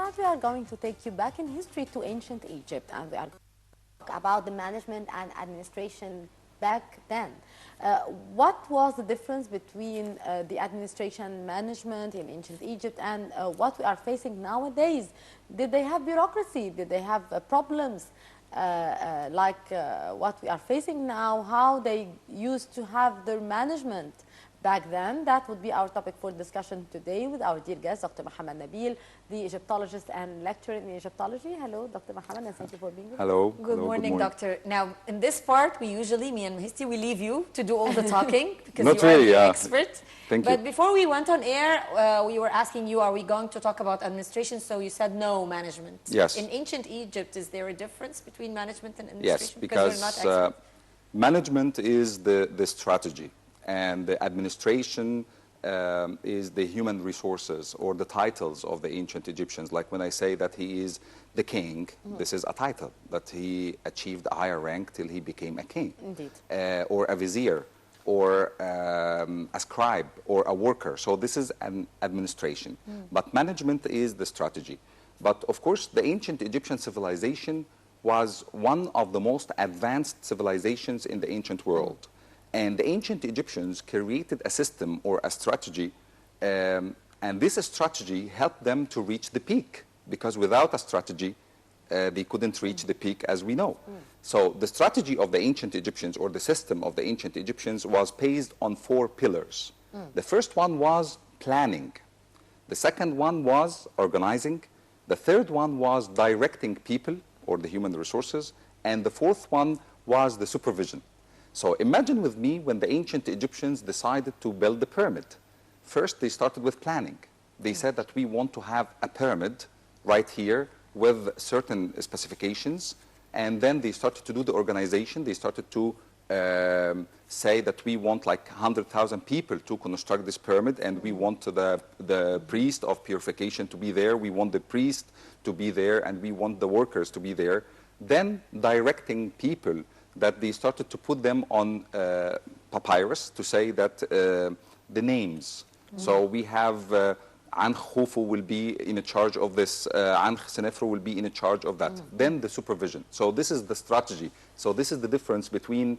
Now we are going to take you back in history to ancient Egypt, and we are going to talk about the management and administration back then. What was the difference between the administration management in ancient Egypt and what we are facing nowadays? Did they have bureaucracy? Did they have problems like what we are facing now? How they used to have their management back then? That would be our topic for discussion today with our dear guest, Dr. Mohamed Nabil, the Egyptologist and lecturer in Egyptology. Hello, Dr. Mohamed, and thank you for being with us. Hello. Good morning, Doctor. Now, in this part, me and Histi, we leave you to do all the talking because Not you are really, the yeah. expert. Thank you. But before we went on air, we were asking you, are we going to talk about administration? So you said no, management. Yes. In ancient Egypt, is there a difference between management and Yes, administration? because we're not experts. management is the strategy, and the administration is the human resources or the titles of the ancient Egyptians. Like when I say that he is the king, this is a title, that he achieved a higher rank till he became a king. Indeed. Or a vizier, or a scribe, or a worker. So this is an administration. But management is the strategy. But of course, the ancient Egyptian civilization was one of the most advanced civilizations in the ancient world. And the ancient Egyptians created a system or a strategy, and this strategy helped them to reach the peak, because without a strategy, they couldn't reach the peak, as we know. So the strategy of the ancient Egyptians, or the system of the ancient Egyptians, was based on 4 pillars. The first one was planning. The second one was organizing. The third one was directing people, or the human resources. And the fourth one was the supervision. So imagine with me when the ancient Egyptians decided to build the pyramid. First, they started with planning. They said that we want to have a pyramid right here with certain specifications. And then they started to do the organization. They started to say that we want like 100,000 people to construct this pyramid, and we want the priest of purification to be there. We want the priest to be there, and we want the workers to be there. Then directing people, that they started to put them on papyrus to say that the names. So we have Ankh Khufu will be in charge of this, Ankh Senefru will be in charge of that. Then the supervision. So this is the strategy. So this is the difference between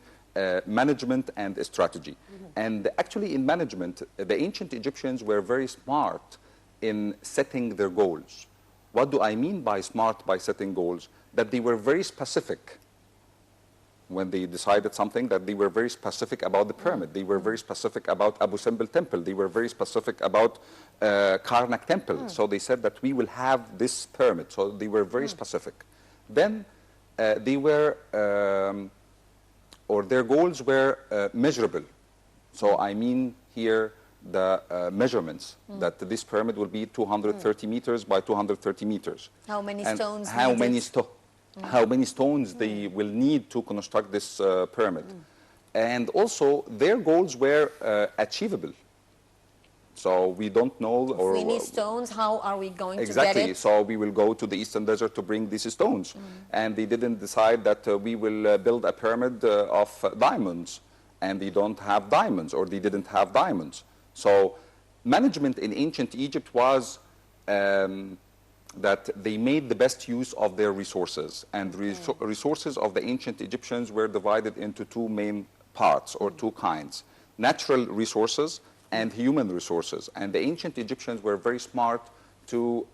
management and strategy. And actually in management, the ancient Egyptians were very smart in setting their goals. What do I mean by smart by setting goals? That they were very specific. When they decided something, that they were very specific about the pyramid. They were very specific about Abu Simbel temple. They were very specific about Karnak temple. So they said that we will have this pyramid. So they were very specific. Then they were, or their goals were measurable. So I mean here the measurements, that this pyramid will be 230 meters by 230 meters. How many And stones how many needed? How many stones they will need to construct this pyramid. And also, their goals were achievable. So we don't know. If we need stones, how are we going to get Exactly. it? So we will go to the Eastern Desert to bring these stones. And they didn't decide that we will build a pyramid of diamonds. And they don't have diamonds, or they didn't have diamonds. So management in ancient Egypt was that they made the best use of their resources. And resources of the ancient Egyptians were divided into 2 main parts, or 2 kinds: natural resources and human resources. And the ancient Egyptians were very smart to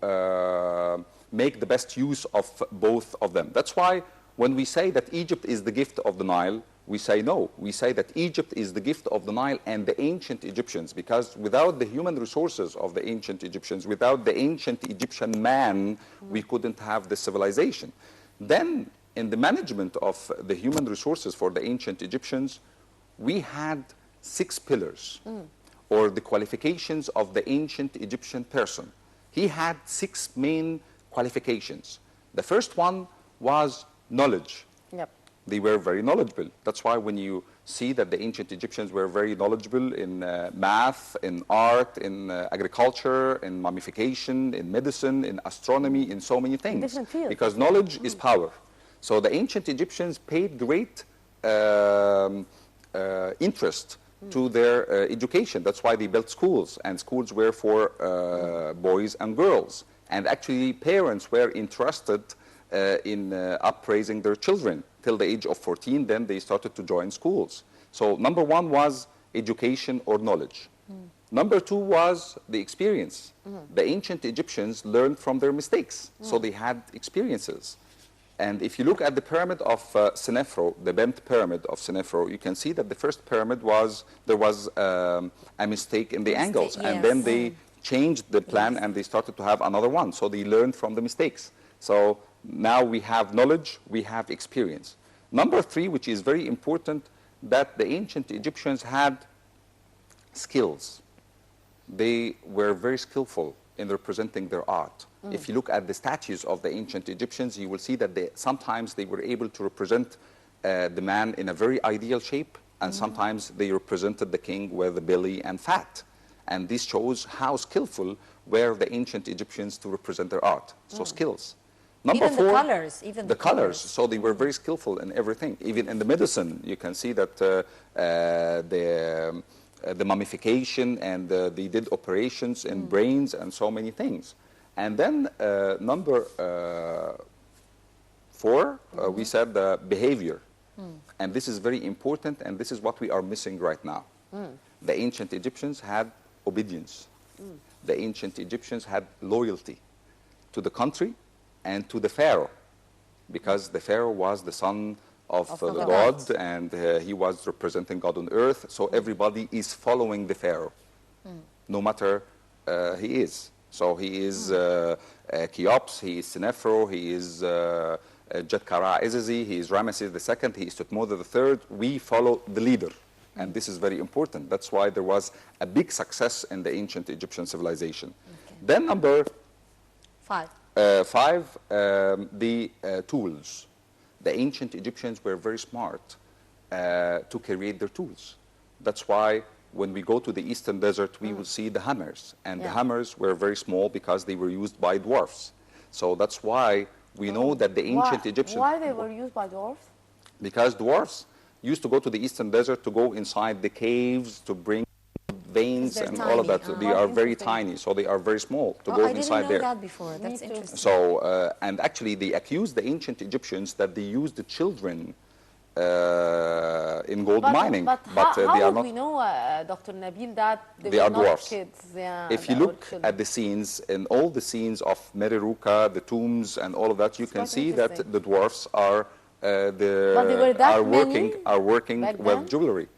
make the best use of both of them. That's why when we say that Egypt is the gift of the Nile, we say no. We say that Egypt is the gift of the Nile and the ancient Egyptians, because without the human resources of the ancient Egyptians, without the ancient Egyptian man, we couldn't have the civilization. Then, in the management of the human resources for the ancient Egyptians, we had 6 pillars, or the qualifications of the ancient Egyptian person. He had 6 main qualifications. The first one was knowledge. Yep. They were very knowledgeable. That's why when you see that the ancient Egyptians were very knowledgeable in math, in art, in agriculture, in mummification, in medicine, in astronomy, in so many things. Different fields. Because knowledge is power. So the ancient Egyptians paid great interest to their education. That's why they built schools, and schools were for boys and girls. And actually, parents were interested in upraising their children till the age of 14. Then they started to join schools. So number one was education or knowledge. Number two was the experience. The ancient Egyptians learned from their mistakes, so they had experiences. And if you look at the pyramid of Senefro, the bent pyramid of Senefro, you can see that the first pyramid there was a mistake in the angles, and then they changed the plan and they started to have another one. So they learned from the mistakes. So now we have knowledge, we have experience. Number three, which is very important, that the ancient Egyptians had skills. They were very skillful in representing their art. If you look at the statues of the ancient Egyptians, you will see that sometimes they were able to represent the man in a very ideal shape, and sometimes they represented the king with the belly and fat. And this shows how skillful were the ancient Egyptians to represent their art. So skills. Number even four, the colors, even the colors. So they were very skillful in everything. Even in the medicine, you can see that the mummification, and they did operations in brains and so many things. And then number four, we said the behavior. And this is very important, and this is what we are missing right now. The ancient Egyptians had obedience. The ancient Egyptians had loyalty to the country and to the pharaoh, because the pharaoh was the son of the god, and he was representing God on earth. So everybody is following the pharaoh, no matter he is. So he is Cheops, he is Senefro, he is Jetkara Izizi, he is Ramesses II, he is Thutmose III. We follow the leader. And this is very important. That's why there was a big success in the ancient Egyptian civilization. Then number five, the tools. The ancient Egyptians were very smart to create their tools. That's why when we go to the eastern desert, we will see the hammers. And the hammers were very small because they were used by dwarfs. So that's why we know that the ancient Egyptians... Why they were used by dwarfs? Because dwarfs used to go to the eastern desert to go inside the caves to bring veins and tiny. all of that. They are very tiny, so they are very small to go inside there. I didn't know that before. That's interesting. So, and actually they accused the ancient Egyptians that they used the children in gold mining. But they how are would not. we know, Dr. Nabil, that They were are not dwarfs. kids? If you look at the scenes, in all the scenes of Mereruka, the tombs and all of that, you can see that the dwarfs are working with jewelry.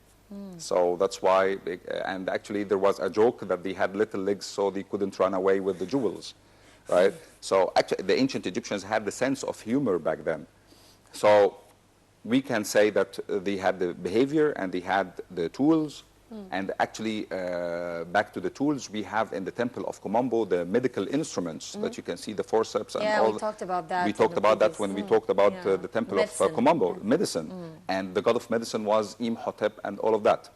So that's why, and actually there was a joke that they had little legs so they couldn't run away with the jewels, right? So actually the ancient Egyptians had the sense of humor back then. So we can say that they had the behavior and they had the tools. And actually, back to the tools, we have in the temple of Komombo the medical instruments that you can see, the forceps and all. Yeah, we talked about that. We talked about that when we talked about the temple of Komombo, medicine. And the god of medicine was Imhotep and all of that.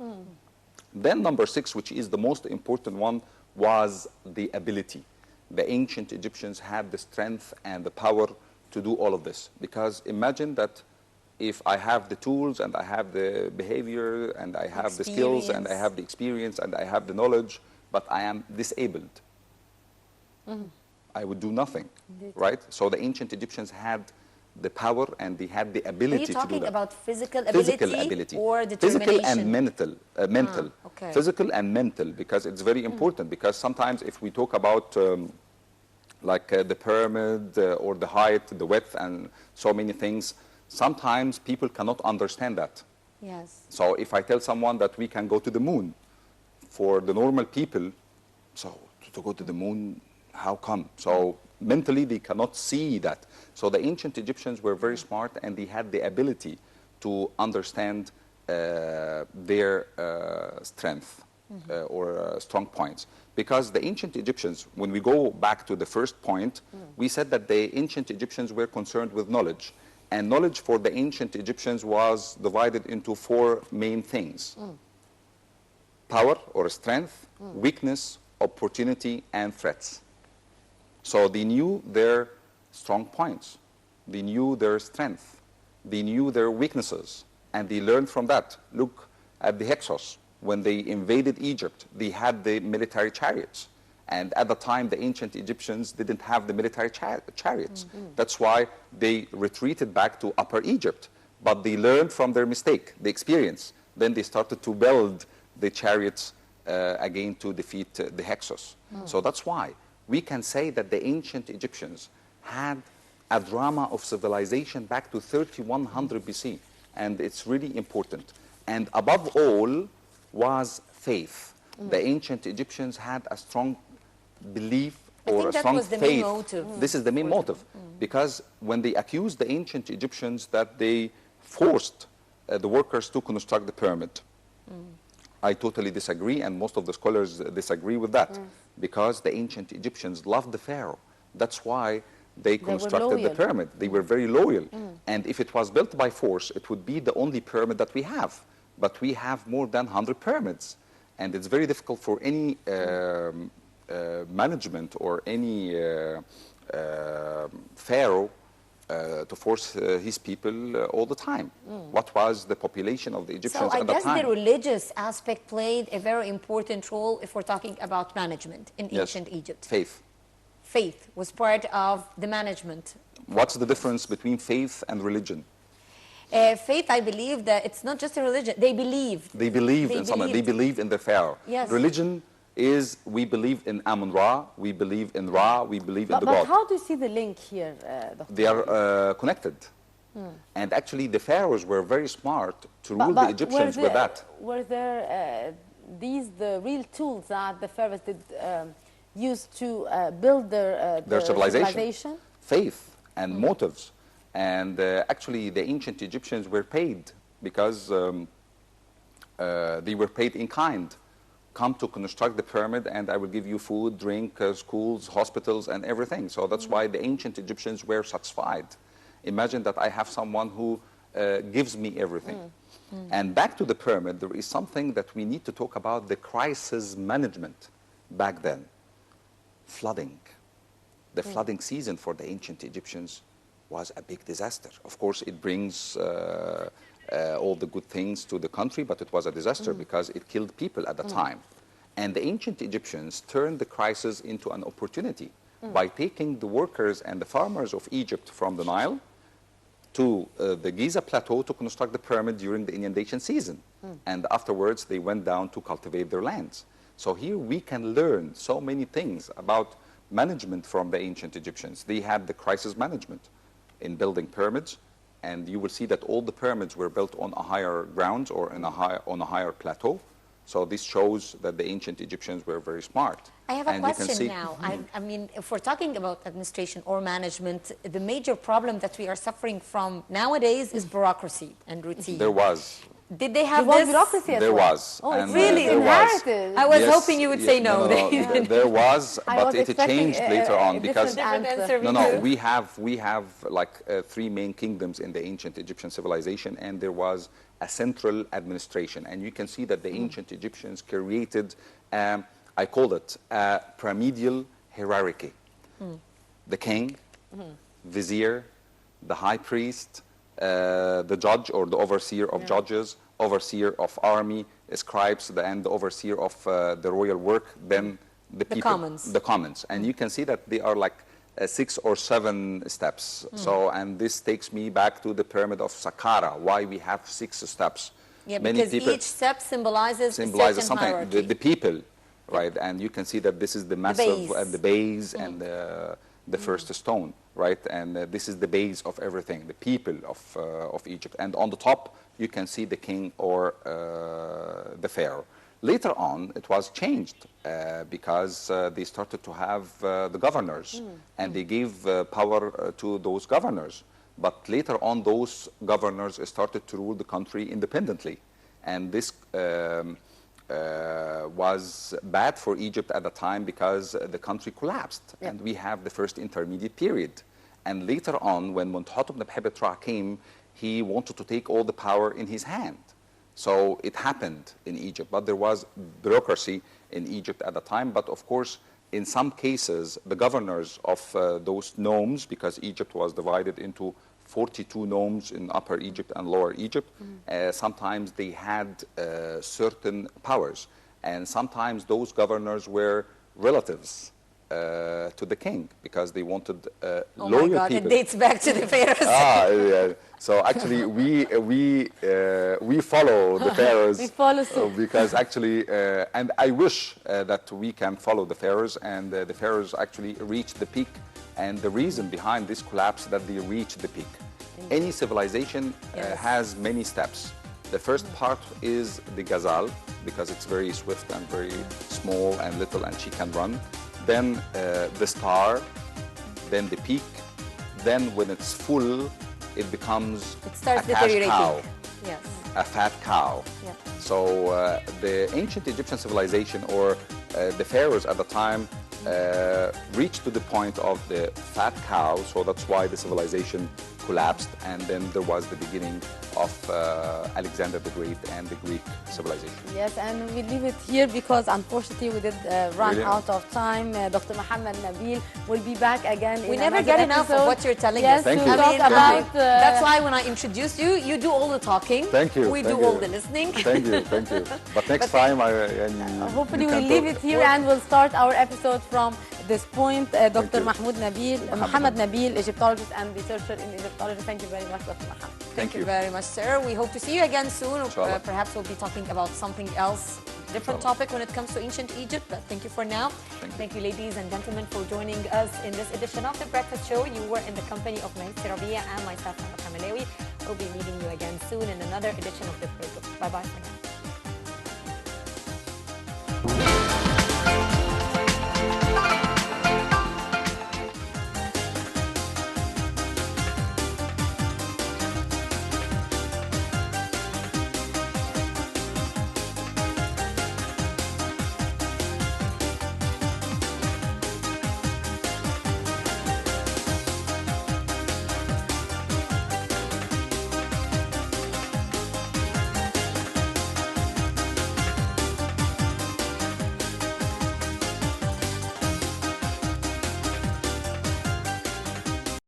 Then number 6, which is the most important one, was the ability. The ancient Egyptians had the strength and the power to do all of this. Because imagine that if I have the tools and I have the behavior and I have the skills and I have the experience and I have the knowledge, but I am disabled, I would do nothing, right? So the ancient Egyptians had the power and they had the ability to do that. Are you talking about physical ability or determination? Physical and mental. Okay. Physical and mental, because it's very important. Because sometimes if we talk about the pyramid or the height, the width, and so many things, sometimes people cannot understand that. Yes. So if I tell someone that we can go to the moon, for the normal people, so to go to the moon, how come? So mentally they cannot see that. So the ancient Egyptians were very smart and they had the ability to understand their strength or strong points. Because the ancient Egyptians, when we go back to the first point, we said that the ancient Egyptians were concerned with knowledge. And knowledge for the ancient Egyptians was divided into 4 main things. Power or strength, weakness, opportunity, and threats. So they knew their strong points. They knew their strength. They knew their weaknesses. And they learned from that. Look at the Hyksos. When they invaded Egypt, they had the military chariots. And at the time, the ancient Egyptians didn't have the military chariots. That's why they retreated back to Upper Egypt. But they learned from their mistake, the experience. Then they started to build the chariots again to defeat the Hyksos. So that's why we can say that the ancient Egyptians had a drama of civilization back to 3100 BC. And it's really important. And above all was faith. The ancient Egyptians had a strong belief or a strong faith. Main motive. This is the main motive. Because when they accused the ancient Egyptians that they forced the workers to construct the pyramid, I totally disagree, and most of the scholars disagree with that, because the ancient Egyptians loved the pharaoh. That's why they constructed the pyramid. They were very loyal. And if it was built by force, it would be the only pyramid that we have. But we have more than 100 pyramids. And it's very difficult for any management or any pharaoh to force his people all the time. What was the population of the Egyptians at the time? So I guess the religious aspect played a very important role if we're talking about management in ancient Egypt. Faith. Faith was part of the management. What's the difference between faith and religion? Faith, I believe that it's not just a religion. They believe. They believe in someone. They believe in the pharaoh. Yes. Religion is we believe in Amun-Ra, we believe in Ra, we believe in the God. But how do you see the link here? They are connected. And actually the pharaohs were very smart to rule the Egyptians with that. Were there the real tools that the pharaohs did use to build their civilization? Faith and motives. And actually the ancient Egyptians were paid because they were paid in kind. Come to construct the pyramid and I will give you food, drink, schools, hospitals and everything. So that's why the ancient Egyptians were satisfied. Imagine that I have someone who gives me everything. And back to the pyramid, there is something that we need to talk about, the crisis management back then. Flooding. The flooding season for the ancient Egyptians was a big disaster. Of course, it brings all the good things to the country, but it was a disaster because it killed people at the time. And the ancient Egyptians turned the crisis into an opportunity by taking the workers and the farmers of Egypt from the Nile to the Giza Plateau to construct the pyramid during the inundation season. And afterwards, they went down to cultivate their lands. So here we can learn so many things about management from the ancient Egyptians. They had the crisis management in building pyramids, and you will see that all the pyramids were built on a higher ground or on a higher plateau. So this shows that the ancient Egyptians were very smart. I have a question now. I mean, if we're talking about administration or management, the major problem that we are suffering from nowadays is bureaucracy and routine. There was. Did they have this? Bureaucracy there was. Oh, and, really inherited. I was hoping you would say no. There was, but it changed later on because we have like 3 main kingdoms in the ancient Egyptian civilization, and there was a central administration, and you can see that the ancient Egyptians created, I call it a pyramidal hierarchy. The king, vizier, the high priest, the judge or the overseer of judges, overseer of army, scribes, and the overseer of the royal work, then the people, the commons. And you can see that they are like 6 or 7 steps. So, and this takes me back to the pyramid of Saqqara, why we have 6 steps. Yeah, because each step symbolizes something, hierarchy. the people, right? And you can see that this is the massive, the base and the first stone, right? And this is the base of everything, the people of Egypt. And on the top, you can see the king or the pharaoh. Later on, it was changed because they started to have the governors, and they gave power to those governors. But later on, those governors started to rule the country independently. And this was bad for Egypt at the time because the country collapsed, and we have the first intermediate period. And later on, when Mentuhotep Ra came, he wanted to take all the power in his hand. So it happened in Egypt, but there was bureaucracy in Egypt at the time. But of course, in some cases, the governors of those nomes, because Egypt was divided into 42 nomes in Upper Egypt and Lower Egypt, sometimes they had certain powers. And sometimes those governors were relatives to the king because they wanted Oh my loyal God, people. it dates back to the pharaohs. Yeah. So actually, we follow the pharaohs. We follow suit. Because actually, and I wish that we can follow the pharaohs, and the pharaohs actually reached the peak. And the reason behind this collapse that they reached the peak. Any civilization has many steps. The first part is the gazelle, because it's very swift and very small and little, and she can run. Then the star, then the peak. Then when it's full, it becomes It starts a cash deteriorating. cow, Yes. a fat cow. Yeah. So the ancient Egyptian civilization, or the pharaohs at the time, reached to the point of the fat cow, so that's why the civilization collapsed, and then there was the beginning of Alexander the Great and the Greek civilization. Yes, and we leave it here because unfortunately we did run Really? out of time. Dr. Mohamed Nabil will be back again. We in never another get enough of episode. what you're telling yes, us. Thank to you. talk about. That's why when I introduced you, you do all the talking. Thank you. We thank do you. all the listening. Thank you, thank you. But next time, Hopefully you we'll can leave talk. it here and we'll start our episode from this point. Dr. you. Mohamed Nabil, Mohamed Nabil, Egyptologist and researcher in Egyptology. Thank you very much, Dr. Mohamed. Thank you very much, sir. We hope to see you again soon. Inshallah. Perhaps we'll be talking about something else, different topic when it comes to ancient Egypt. But thank you for now. Thank you, ladies and gentlemen, for joining us in this edition of The Breakfast Show. You were in the company of Mahdi Rabia and myself, Hannah Kamalawi. We'll be meeting you again soon in another edition of The Breakfast. Bye-bye for now.